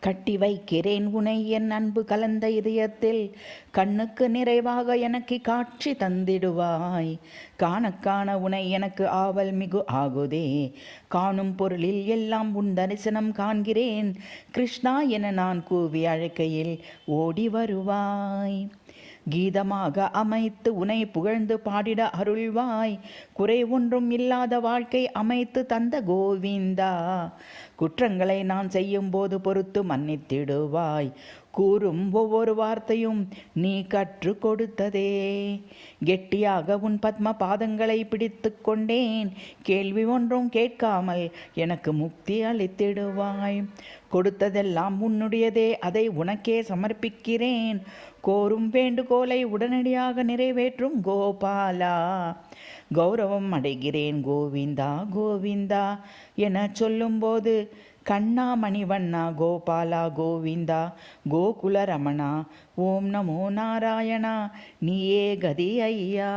கட்டி வைக்கிறேன் உனை என் அன்பு கலந்த இதயத்தில், கண்ணுக்கு நிறைவாக எனக்கு காட்சி தந்திடுவாய். காண காண உனை எனக்கு ஆவல் மிகு ஆகுதே, காணும் பொருளில் எல்லாம் உன் தரிசனம் காண்கிறேன். கிருஷ்ணா என நான் கூவி அழைக்கையில் ஓடி வருவாய். கீதமாக அமைத்து உனை புகழ்ந்து பாடிட அருள்வாய். குறை ஒன்றும் இல்லாத வாழ்க்கை அமைத்து தந்த கோவிந்தா, குற்றங்களை நான் செய்யும்போது பொறுத்து மன்னித்திடுவாய். கூறும் ஒவ்வொரு வார்த்தையும் நீ கற்று கொடுத்ததே. கெட்டியாக உன் பத்ம பாதங்களை பிடித்து கொண்டேன். கேள்வி ஒன்றும் கேட்காமல் எனக்கு முக்தி அளித்திடுவாய். கொடுத்ததெல்லாம் உன்னுடையதே, அதை உனக்கே சமர்ப்பிக்கிறேன். கோரும் வேண்டுகோளை உடனடியாக நிறைவேற்றும் கோபாலா, கௌரவம் அடைகிறேன் கோவிந்தா கோவிந்தா என சொல்லும்போது, கண்ணா மணிவண்ணா கோபாலா கோவிந்தா கோகுல ரமணா ஓம் நமோ நாராயணா நீயே கதி ஐயா.